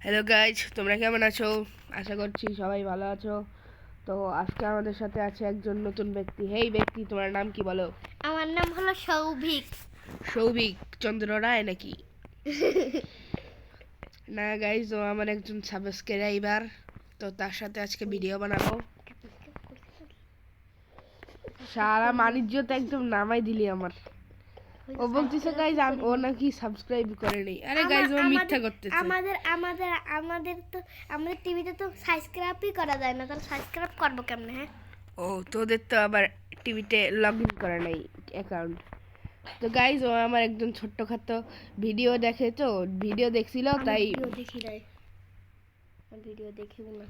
Hello guys, তোমরা কেমন আছো? আশা করছি সবাই ভালো আছো। তো আজকে আমাদের সাথে আছে একজন নতুন ব্যক্তি। হেই ব্যক্তি, তোমার নাম কি বলো? আমার নাম হলো সৌভিক। সৌভিক চন্দ্র রায় নাকি? না গাইজ, ও আমার একজন সাবস্ক্রাইবার। তো তার সাথে আজকে ভিডিও বানাবো। সারা মানিজ্য তো একদম নামাই দিলি আমার। ও বলতেছে গাইজ ও নাকি সাবস্ক্রাইব করেনি। আরে গাইজ, ও মিথ্যা করতেছে। আমাদের টিভিতে তো সাবস্ক্রাইবই করা যায় না, তাহলে সাবস্ক্রাইব করবো কেমনে? হ্যাঁ, ও তোদের তো আবার টিভিতে লগ ইন করা নাই অ্যাকাউন্ট। তো গাইজ, ও আমার একজন ছোট্টখাটো ভিডিও দেখে, তো ভিডিও দেখছিল তাই। দেখি নাই, ভিডিও দেখিব না।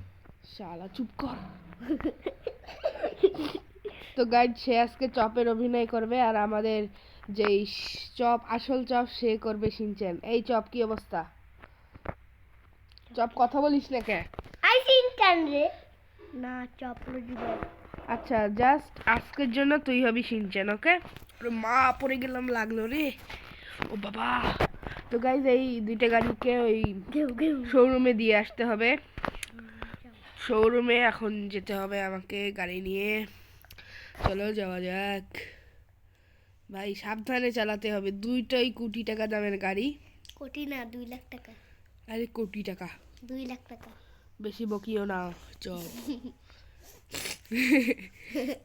শালা চুপ কর। তো গাইজ, সে আজকে চপের অভিনয় করবে, আর আমাদের যেই চপ, আসল চপ, সে করবে শিনচ্যান। এই চপ, কি অবস্থা? চপ কথা বলিস না কে? আই শিনচ্যান রে না, চপ দিবে। আচ্ছা, জাস্ট আজকের জন্য তুই হবি শিনচ্যান, ওকে? মা, পড়ে গেলাম, লাগলো রে। ও বাবা। তো গাইজ, এই দুইটা গাড়িকে ওই শোরুমে দিয়ে আসতে হবে। শোরুমে এখন যেতে হবে আমাকে গাড়ি নিয়ে। চলো যাওয়া যাক। ভাই সাবধানে চালাতে হবে, দুইটাই কোটি টাকা দামের গাড়ি। কোটি না, 2 লাখ টাকা। আরে কোটি টাকা। 2 লাখ টাকা। বেশি বকিও না, চল।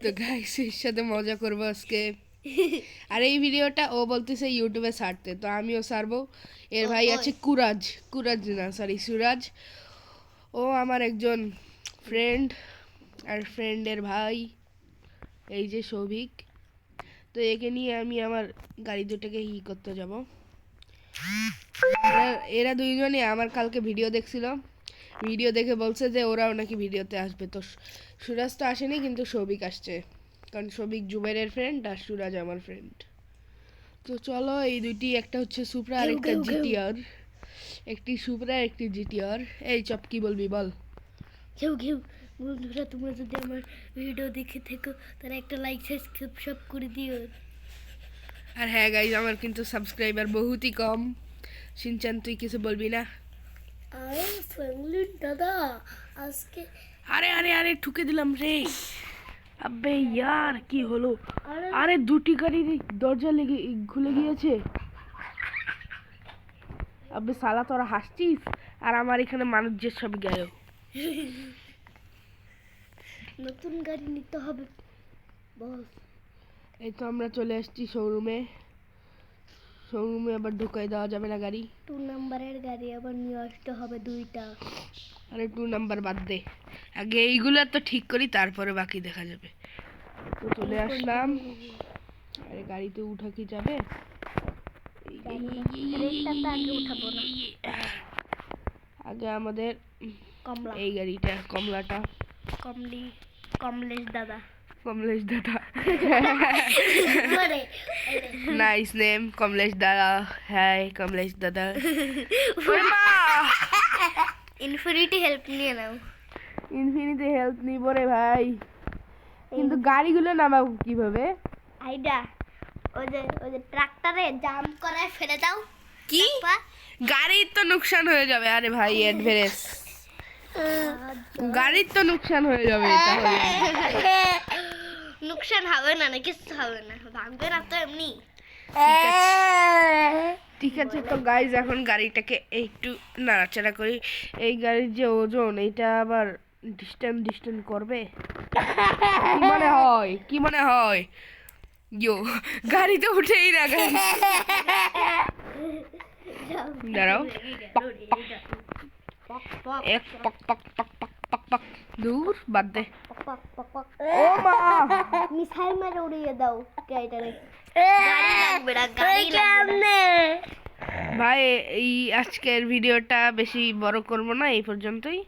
তো গাইস, এর সাথে মজা করবো আজকে। আর এই ভিডিওটা ও বলতেছে ইউটিউবে ছাড়তে, তো আমিও ছাড়বো। এর ভাই আছে কুরাজ, কুরাজ না সরি সুরাজ। ও আমার একজন ফ্রেন্ড, আর ফ্রেন্ডের ভাই এই যে সৌভিক। তো একে নিয়ে আমি আমার গাড়ি দুটোকে করতে যাব। এরা দুইজনই আমার কালকে ভিডিও দেখছিল, ভিডিও দেখে বলছে যে ওরাও নাকি ভিডিওতে আসবে। তো সুরাজ তো আসেনি, কিন্তু সৌভিক আসছে, কারণ সৌভিক জুবাইরের ফ্রেন্ড আর সুরাজ আমার ফ্রেন্ড। তো চলো, এই দুইটি, একটা হচ্ছে সুপ্রা আর একটা জিটিআর। একটি সুপ্রা একটি জিটিআর। এই চপ, কি বলবি বল? ঘেউ ঘেউ। বন্ধুরা, তোমরা যদি আমার ভিডিও দেখে থাকো তাহলে একটা লাইক সাবস্ক্রাইব সব করে দিও। আর হ্যাঁ গাইজ, আমার কিন্তু সাবস্ক্রাইবার বহুতই কম। শিনচান, তুই কিছু বলবি না? আরে ফ্যামিলি দাদা, আজকে আরে আরে আরে, ঠুকে দিলাম রে। আবে ইয়ার, কি হলো? আরে দুটি গাড়ির দরজা লেগে খুলে গিয়েছে। আবে সালা, তোরা হাসছিস আর আমার এখানে মানুষের সব গায়েব। নতুন গাড়ি নিতে হবে বস। এই তো আমরা চলে আসছি শোরুমে। শোরুমে আবার ঢুকাই দেওয়া যাবে না গাড়ি। 2 নাম্বারের গাড়ি আবার নিয়ে আসতে হবে 2টা। আরে 2 নাম্বার বাদ দে, আগে এইগুলা তো ঠিক করি, তারপরে বাকি দেখা যাবে। তো চলে আসলাম। আরে গাড়িতে উঠা কি যাবে? আগে আমাদের কমলা, এই গাড়িটা, কমলাটা। কমলেশ দাদা। কমলেশ দাদা। নাইস নেম, কমলেশ দাদা। হাই কমলেশ দাদা। ইনফিনিটি হেল্প নিয়ে নাও। ইনফিনিটি হেল্প নিব রে ভাই, কিন্তু গাড়িগুলো নামাবো কিভাবে? আইডা, ওই যে ট্রাক্টরে জাম করায় ফেলে দাও। কি? গাড়ির তো নুকসান হয়ে যাবে। আরে ভাই, অ্যাডভারেজ গাড়ির তো নুকসান হয়ে যাবে তাহলে। নুকসান হবে না, কিছু হবে না, ভাঙবে না তো এমনি। ঠিক আছে, তো গাইজ এখন গাড়িটাকে একটু নাড়াচাড়া করি। এই গাড়ির যে ওজন, এইটা আবার ডিস্টেন্স করবে। কি মনে হয়, কি মনে হয়? ইয়ো, গাড়িতে উঠেই না গাড়ি। দাঁড়াও, এক পক পক পক পক পক পক। দূর বাদ দে। ও মা, মিসাইল মেরে উড়িয়ে দাও গাড়িটারে। গাড়ি লাগবে না, গাড়ি লাগবে। ভাই এই আজকের ভিডিওটা বেশি বড় করব না, এই পর্যন্তই।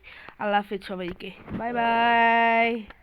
আল্লাহ হাফেজ সবাইকে, বাই বাই।